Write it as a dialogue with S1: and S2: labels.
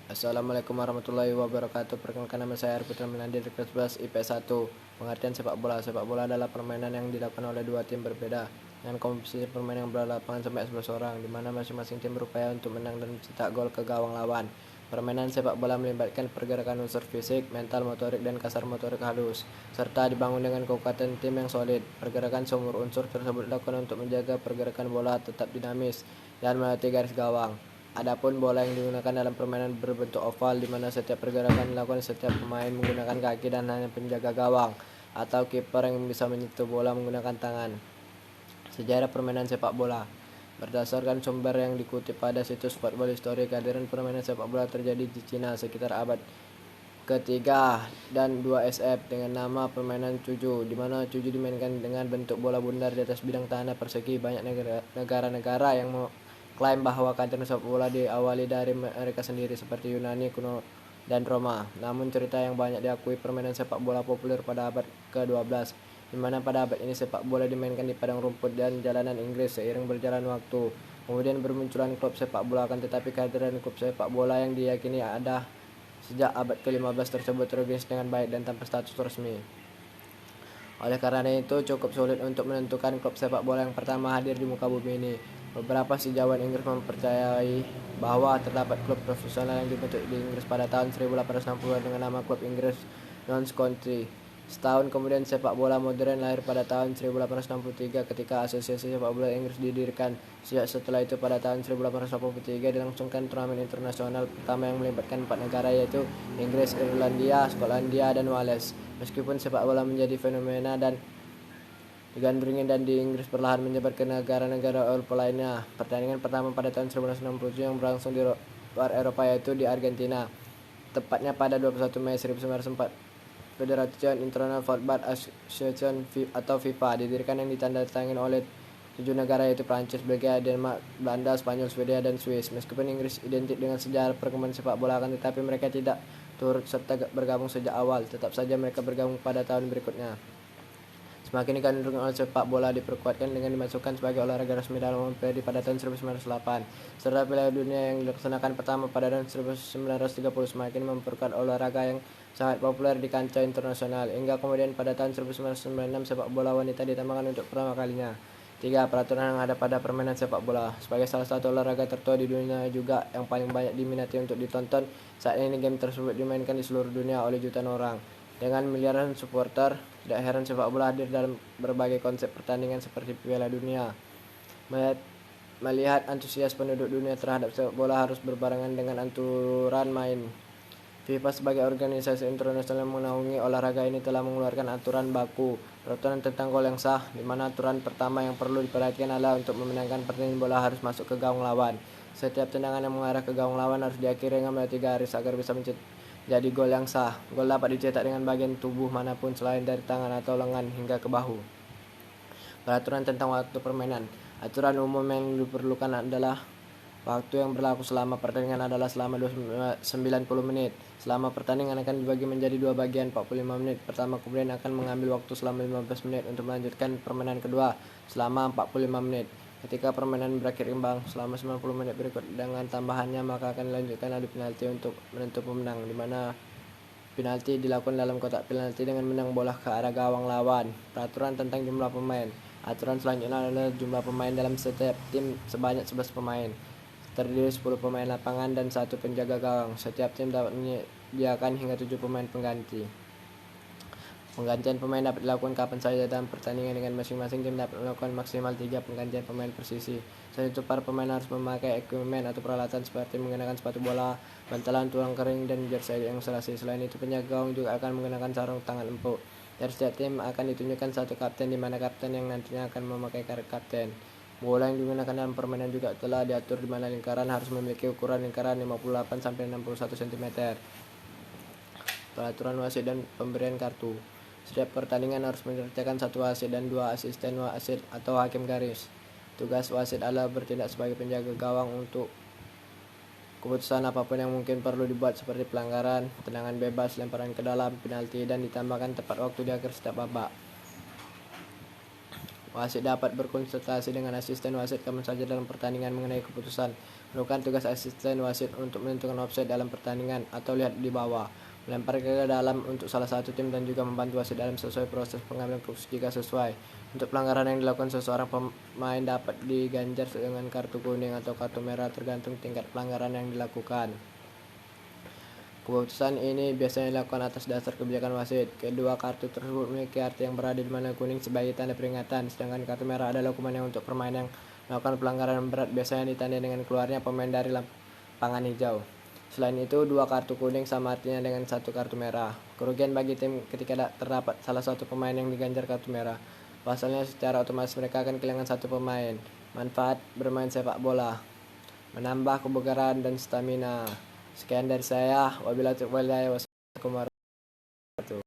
S1: Assalamualaikum warahmatullahi wabarakatuh. Perkenalkan, nama saya Arif Putra Melandi dari kelas 11 IPS 1. Pengertian sepak bola. Sepak bola adalah permainan yang dilakukan oleh dua tim berbeda dengan komposisi permainan yang berlapangan sampai 11 orang, di mana masing-masing tim berupaya untuk menang dan mencetak gol ke gawang lawan. Permainan sepak bola melibatkan pergerakan unsur fisik, mental, motorik, dan kasar motorik halus, serta dibangun dengan kekuatan tim yang solid. Pergerakan seumur unsur tersebut dilakukan untuk menjaga pergerakan bola tetap dinamis dan melewati garis gawang. Adapun bola yang digunakan dalam permainan berbentuk oval, di mana setiap pergerakan dilakukan setiap pemain menggunakan kaki dan hanya penjaga gawang atau kiper yang bisa menyentuh bola menggunakan tangan. Sejarah permainan sepak bola. Berdasarkan sumber yang dikutip pada situs Football History, kehadiran permainan sepak bola terjadi di Cina sekitar abad ketiga dan 2 SF dengan nama permainan cuju, di mana cuju dimainkan dengan bentuk bola bundar di atas bidang tanah persegi. Banyak negara-negara yang klaim bahwa kehadiran sepak bola diawali dari mereka sendiri, seperti Yunani kuno dan Roma. Namun cerita yang banyak diakui permainan sepak bola populer pada abad ke-12, di mana pada abad ini sepak bola dimainkan di padang rumput dan jalanan Inggris. Seiring berjalan waktu, kemudian bermunculan klub sepak bola, akan tetapi kehadiran klub sepak bola yang diyakini ada sejak abad ke-15 tersebut terorganisir dengan baik dan tanpa status resmi. Oleh karena itu, cukup sulit untuk menentukan klub sepak bola yang pertama hadir di muka bumi ini. Beberapa sejawat Inggris mempercayai bahwa terdapat klub profesional yang dibentuk di Inggris pada tahun 1860 dengan nama Klub Inggris Notts County. Setahun kemudian, sepak bola modern lahir pada tahun 1863 ketika Asosiasi Sepak Bola Inggris didirikan. Sejak setelah itu, pada tahun 1883 dilangsungkan turnamen internasional pertama yang melibatkan 4 negara, yaitu Inggris, Irlandia, Skotlandia, dan Wales. Meskipun sepak bola menjadi fenomena dan digandrungi dan di Inggris, perlahan menyebar ke negara-negara Eropa lainnya. Pertandingan pertama pada tahun 1967 yang berlangsung di luar Eropa, yaitu di Argentina, tepatnya pada 21 Mei 1904. Federation International Football Association atau FIFA didirikan, yang ditandatangani oleh 7 negara, yaitu Prancis, Belgia, Denmark, Belanda, Spanyol, Swedia, dan Swiss. Meskipun Inggris identik dengan sejarah perkembangan sepak bola, akan tetapi mereka tidak turut serta bergabung sejak awal. Tetap saja mereka bergabung pada tahun berikutnya. Semakin digandrungi oleh sepak bola diperkuatkan dengan dimasukkan sebagai olahraga resmi dalam Olimpiade pada tahun 1908, serta Piala Dunia yang dilaksanakan pertama pada tahun 1930 semakin memperkuat olahraga yang sangat populer di kancah internasional. Hingga kemudian pada tahun 1996 sepak bola wanita ditambahkan untuk pertama kalinya. 3. Peraturan yang ada pada permainan sepak bola. Sebagai salah satu olahraga tertua di dunia juga yang paling banyak diminati untuk ditonton, saat ini game tersebut dimainkan di seluruh dunia oleh jutaan orang. Dengan miliaran supporter, tidak heran sepak bola hadir dalam berbagai konsep pertandingan seperti Piala Dunia. Melihat antusias penduduk dunia terhadap sepak bola harus berbarengan dengan aturan main. FIFA sebagai organisasi internasional yang menaungi olahraga ini telah mengeluarkan aturan baku, peraturan tentang gol yang sah, di mana aturan pertama yang perlu diperhatikan adalah untuk memenangkan pertandingan bola harus masuk ke gawang lawan. Setiap tendangan yang mengarah ke gawang lawan harus diakhiri dengan melewati garis agar bisa jadi gol yang sah. Gol dapat dicetak dengan bagian tubuh manapun selain dari tangan atau lengan hingga ke bahu. Peraturan tentang waktu permainan. Aturan umum yang diperlukan adalah waktu yang berlaku selama pertandingan adalah selama 90 menit. Selama pertandingan akan dibagi menjadi dua bagian 45 menit pertama, kemudian akan mengambil waktu selama 15 menit untuk melanjutkan permainan kedua selama 45 menit. Ketika permainan berakhir imbang selama 90 menit berikut dengan tambahannya, maka akan dilanjutkan adu penalti untuk menentukan pemenang, di mana penalti dilakukan dalam kotak penalti dengan menang bola ke arah gawang lawan. Peraturan tentang jumlah pemain. Aturan selanjutnya adalah jumlah pemain dalam setiap tim sebanyak 11 pemain, terdiri 10 pemain lapangan dan 1 penjaga gawang. Setiap tim dapat menyediakan hingga 7 pemain pengganti. Penggantian pemain dapat dilakukan kapan saja dalam pertandingan, dengan masing-masing tim dapat melakukan maksimal 3 penggantian pemain per sisi. Selain itu, para pemain harus memakai ekipmen atau peralatan seperti mengenakan sepatu bola, bantalan tulang kering, dan jersey yang selasi. Selain itu, penjaga gawang juga akan mengenakan sarung tangan empuk. Dari setiap tim akan ditunjukkan satu kapten, di mana kapten yang nantinya akan memakai karet kapten. Bola yang digunakan dalam permainan juga telah diatur, di mana lingkaran harus memiliki ukuran lingkaran 58 sampai 61 cm. Peraturan wasit dan pemberian kartu. Setiap pertandingan harus menyertakan 1 wasit dan 2 asisten wasit atau hakim garis. Tugas wasit adalah bertindak sebagai penjaga gawang untuk keputusan apapun yang mungkin perlu dibuat, seperti pelanggaran, tendangan bebas, lemparan ke dalam, penalti, dan ditambahkan tepat waktu di akhir setiap babak. Wasit dapat berkonsultasi dengan asisten wasit kapan saja dalam pertandingan mengenai keputusan. Melakukan tugas asisten wasit untuk menentukan offside dalam pertandingan atau lihat di bawah. Melempar ke dalam untuk salah satu tim dan juga membantu wasit dalam sesuai proses pengambilan keputusan jika sesuai. Untuk pelanggaran yang dilakukan seseorang pemain dapat diganjar dengan kartu kuning atau kartu merah tergantung tingkat pelanggaran yang dilakukan. Keputusan ini biasanya dilakukan atas dasar kebijakan wasit. Kedua kartu tersebut memiliki arti yang berbeda, di mana kuning sebagai tanda peringatan, sedangkan kartu merah adalah hukuman yang untuk permain yang melakukan pelanggaran berat, biasanya ditandai dengan keluarnya pemain dari lapangan hijau. Selain itu, dua kartu kuning sama artinya dengan satu kartu merah. Kerugian bagi tim ketika terdapat salah satu pemain yang diganjar kartu merah. Pasalnya secara otomatis mereka akan kehilangan satu pemain. Manfaat bermain sepak bola: menambah kebugaran dan stamina. Sekian dari saya. Wabillahi taufiq wal hidayah. Wassalamualaikum warahmatullahi wabarakatuh.